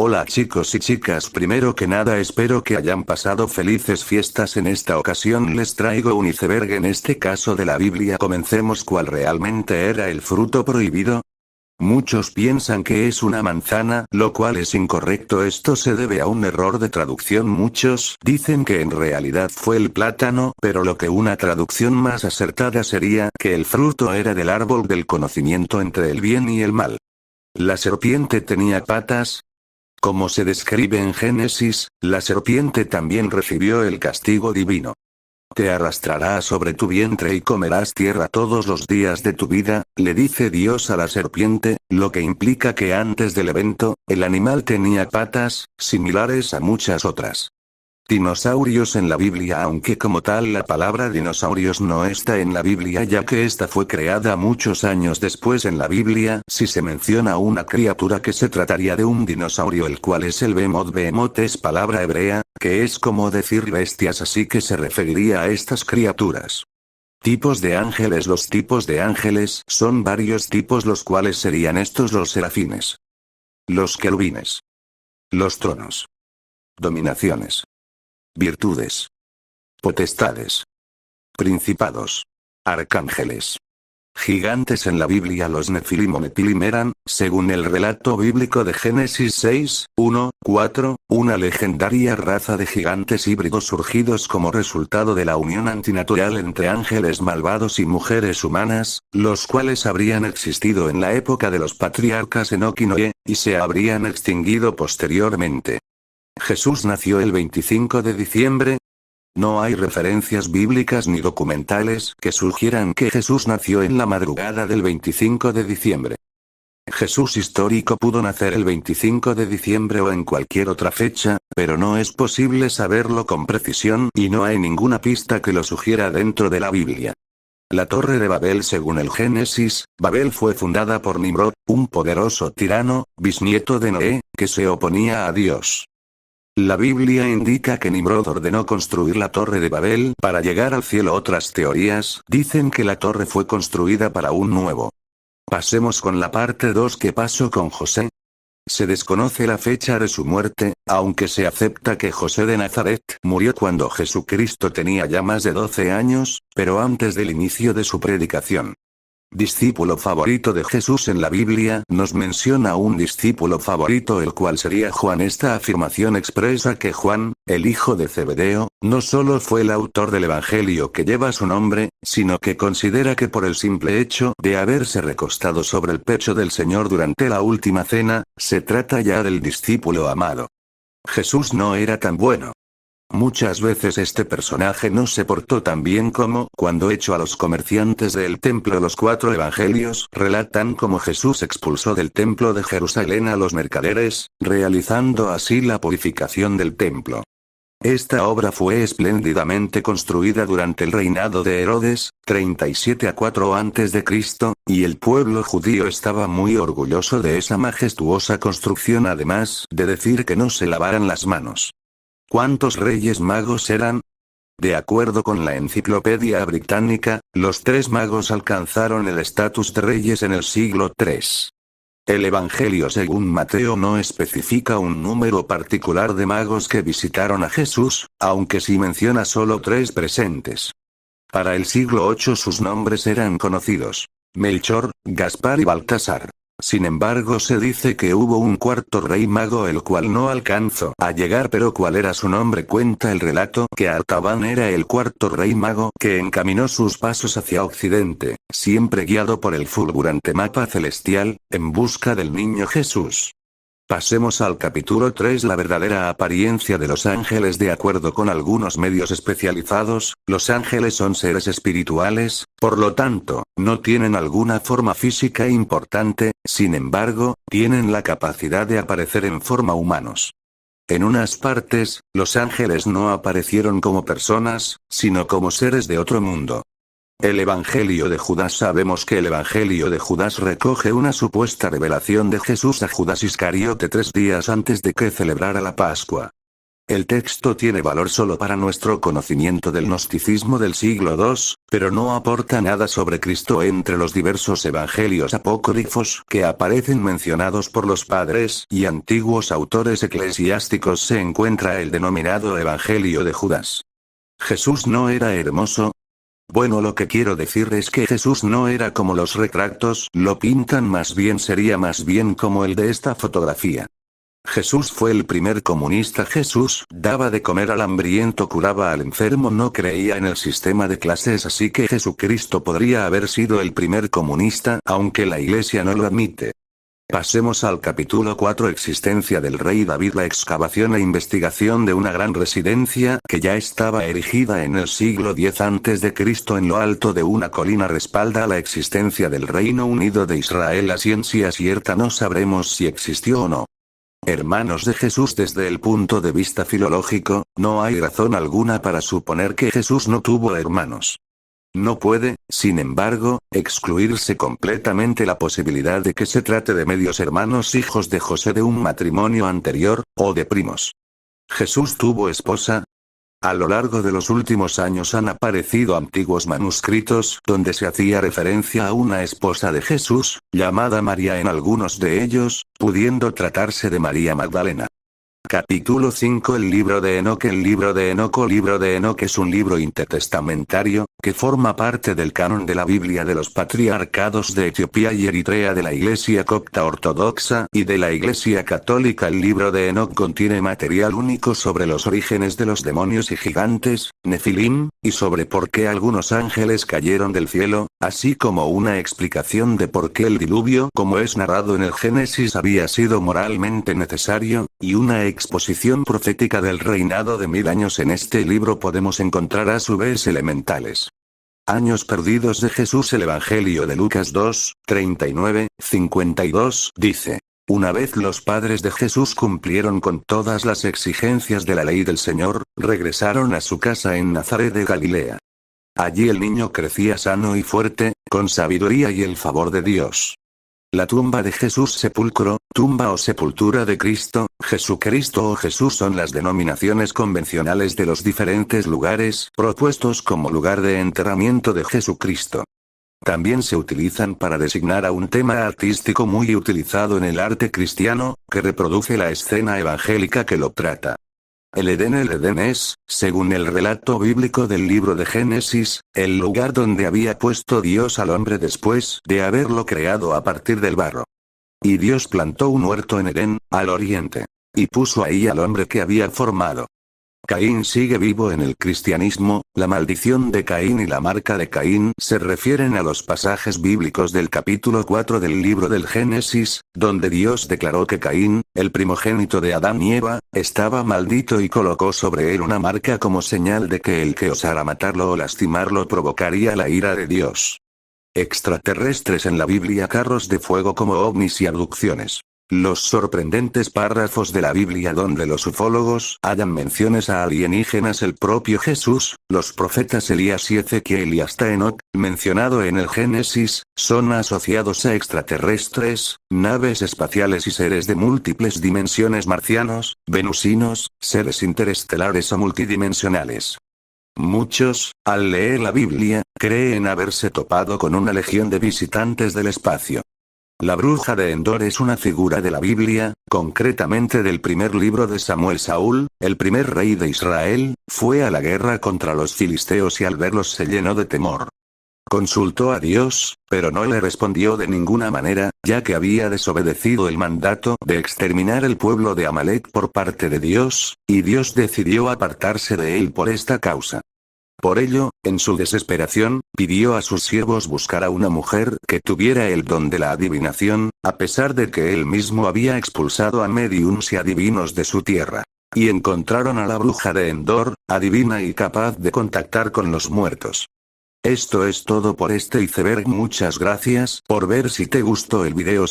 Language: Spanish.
Hola chicos y chicas, primero que nada espero que hayan pasado felices fiestas. En esta ocasión les traigo un iceberg, en este caso de la Biblia. Comencemos. ¿Cuál realmente era el fruto prohibido? Muchos piensan que es una manzana, lo cual es incorrecto. Esto se debe a un error de traducción. Muchos dicen que en realidad fue el plátano, pero lo que una traducción más acertada sería que el fruto era del árbol del conocimiento entre el bien y el mal. La serpiente tenía patas. Como se describe en Génesis, la serpiente también recibió el castigo divino. Te arrastrarás sobre tu vientre y comerás tierra todos los días de tu vida, le dice Dios a la serpiente, lo que implica que antes del evento, el animal tenía patas, similares a muchas otras. Dinosaurios en la Biblia. Aunque como tal la palabra dinosaurios no está en la Biblia, ya que esta fue creada muchos años después. En la Biblia sí se menciona una criatura que se trataría de un dinosaurio, el cual es el Behemoth. Behemoth es palabra hebrea, que es como decir bestias, así que se referiría a estas criaturas. Tipos de ángeles. Los tipos de ángeles son varios tipos, los cuales serían estos: los serafines, los querubines, los tronos, dominaciones, virtudes, potestades, principados, arcángeles, gigantes. En la Biblia los Nefilim o Nepilim eran, según el relato bíblico de Génesis 6:1-4, una legendaria raza de gigantes híbridos surgidos como resultado de la unión antinatural entre ángeles malvados y mujeres humanas, los cuales habrían existido en la época de los patriarcas Enoc y Noé, y se habrían extinguido posteriormente. Jesús nació el 25 de diciembre. No hay referencias bíblicas ni documentales que sugieran que Jesús nació en la madrugada del 25 de diciembre. Jesús histórico pudo nacer el 25 de diciembre o en cualquier otra fecha, pero no es posible saberlo con precisión y no hay ninguna pista que lo sugiera dentro de la Biblia. La Torre de Babel. Según el Génesis, Babel fue fundada por Nimrod, un poderoso tirano, bisnieto de Noé, que se oponía a Dios. La Biblia indica que Nimrod ordenó construir la Torre de Babel para llegar al cielo. Otras teorías dicen que la torre fue construida para un nuevo. Pasemos con la parte 2. ¿Qué pasó con José? Se desconoce la fecha de su muerte, aunque se acepta que José de Nazaret murió cuando Jesucristo tenía ya más de 12 años, pero antes del inicio de su predicación. Discípulo favorito de Jesús. En la Biblia nos menciona un discípulo favorito, el cual sería Juan. Esta afirmación expresa que Juan, el hijo de Zebedeo, no solo fue el autor del evangelio que lleva su nombre, sino que considera que por el simple hecho de haberse recostado sobre el pecho del Señor durante la última cena, se trata ya del discípulo amado. Jesús no era tan bueno. Muchas veces este personaje no se portó tan bien como cuando echó a los comerciantes del templo. Los 4 evangelios relatan cómo Jesús expulsó del templo de Jerusalén a los mercaderes, realizando así la purificación del templo. Esta obra fue espléndidamente construida durante el reinado de Herodes, 37-4 a.C., y el pueblo judío estaba muy orgulloso de esa majestuosa construcción, además de decir que no se lavaran las manos. ¿Cuántos reyes magos eran? De acuerdo con la Enciclopedia Británica, los 3 magos alcanzaron el estatus de reyes en el siglo III. El Evangelio según Mateo no especifica un número particular de magos que visitaron a Jesús, aunque sí menciona solo 3 presentes. Para el siglo VIII sus nombres eran conocidos: Melchor, Gaspar y Baltasar. Sin embargo, se dice que hubo un 4º rey mago el cual no alcanzó a llegar. Pero ¿cuál era su nombre? Cuenta el relato que Artaban era el 4º rey mago que encaminó sus pasos hacia occidente, siempre guiado por el fulgurante mapa celestial, en busca del niño Jesús. Pasemos al capítulo 3. La verdadera apariencia de los ángeles. De acuerdo con algunos medios especializados, los ángeles son seres espirituales, por lo tanto, no tienen alguna forma física importante, sin embargo, tienen la capacidad de aparecer en forma humanos. En unas partes, los ángeles no aparecieron como personas, sino como seres de otro mundo. El Evangelio de Judas. Sabemos que el Evangelio de Judas recoge una supuesta revelación de Jesús a Judas Iscariote 3 días antes de que celebrara la Pascua. El texto tiene valor solo para nuestro conocimiento del gnosticismo del siglo II, pero no aporta nada sobre Cristo. Entre los diversos evangelios apócrifos que aparecen mencionados por los padres y antiguos autores eclesiásticos se encuentra el denominado Evangelio de Judas. ¿Jesús no era hermoso? Bueno, lo que quiero decir es que Jesús no era como los retratos lo pintan, más bien sería más bien como el de esta fotografía. Jesús fue el primer comunista. Jesús daba de comer al hambriento, curaba al enfermo, no creía en el sistema de clases, así que Jesucristo podría haber sido el primer comunista, aunque la Iglesia no lo admite. Pasemos al capítulo 4. Existencia del rey David. La excavación e investigación de una gran residencia que ya estaba erigida en el siglo X a.C. en lo alto de una colina respalda la existencia del Reino Unido de Israel. A ciencia cierta no sabremos si existió o no. Hermanos de Jesús, desde el punto de vista filológico, no hay razón alguna para suponer que Jesús no tuvo hermanos. No puede, sin embargo, excluirse completamente la posibilidad de que se trate de medios hermanos, hijos de José de un matrimonio anterior, o de primos. ¿Jesús tuvo esposa? A lo largo de los últimos años han aparecido antiguos manuscritos donde se hacía referencia a una esposa de Jesús, llamada María en algunos de ellos, pudiendo tratarse de María Magdalena. Capítulo 5. El libro de Enoc. El libro de Enoc o libro de Enoc es un libro intertestamentario, que forma parte del canon de la Biblia de los patriarcados de Etiopía y Eritrea, de la Iglesia copta ortodoxa y de la Iglesia católica. El libro de Enoc contiene material único sobre los orígenes de los demonios y gigantes, Nefilim, y sobre por qué algunos ángeles cayeron del cielo, así como una explicación de por qué el diluvio, como es narrado en el Génesis, había sido moralmente necesario, y una exposición profética del reinado de 1000 años. En este libro podemos encontrar a su vez elementales años perdidos de Jesús. El Evangelio de Lucas 2, 39, 52 dice: una vez los padres de Jesús cumplieron con todas las exigencias de la ley del Señor, regresaron a su casa en Nazaret de Galilea. Allí el niño crecía sano y fuerte, con sabiduría y el favor de Dios. La tumba de Jesús, sepulcro, tumba o sepultura de Cristo, Jesucristo o Jesús son las denominaciones convencionales de los diferentes lugares propuestos como lugar de enterramiento de Jesucristo. También se utilizan para designar a un tema artístico muy utilizado en el arte cristiano, que reproduce la escena evangélica que lo trata. El Edén es, según el relato bíblico del libro de Génesis, el lugar donde había puesto Dios al hombre después de haberlo creado a partir del barro. Y Dios plantó un huerto en Edén, al oriente. Y puso ahí al hombre que había formado. Caín sigue vivo en el cristianismo. La maldición de Caín y la marca de Caín se refieren a los pasajes bíblicos del capítulo 4 del libro del Génesis, donde Dios declaró que Caín, el primogénito de Adán y Eva, estaba maldito y colocó sobre él una marca como señal de que el que osara matarlo o lastimarlo provocaría la ira de Dios. Extraterrestres en la Biblia. Carros de fuego como ovnis y abducciones. Los sorprendentes párrafos de la Biblia donde los ufólogos hallan menciones a alienígenas, el propio Jesús, los profetas Elías y Ezequiel y hasta Enoc, mencionado en el Génesis, son asociados a extraterrestres, naves espaciales y seres de múltiples dimensiones, marcianos, venusinos, seres interestelares o multidimensionales. Muchos, al leer la Biblia, creen haberse topado con una legión de visitantes del espacio. La bruja de Endor es una figura de la Biblia, concretamente del primer libro de Samuel. Saúl, el primer rey de Israel, fue a la guerra contra los filisteos y al verlos se llenó de temor. Consultó a Dios, pero no le respondió de ninguna manera, ya que había desobedecido el mandato de exterminar el pueblo de Amalek por parte de Dios, y Dios decidió apartarse de él por esta causa. Por ello, en su desesperación, pidió a sus siervos buscar a una mujer que tuviera el don de la adivinación, a pesar de que él mismo había expulsado a médiums y adivinos de su tierra. Y encontraron a la bruja de Endor, adivina y capaz de contactar con los muertos. Esto es todo por este iceberg. Muchas gracias por ver. Si te gustó el video,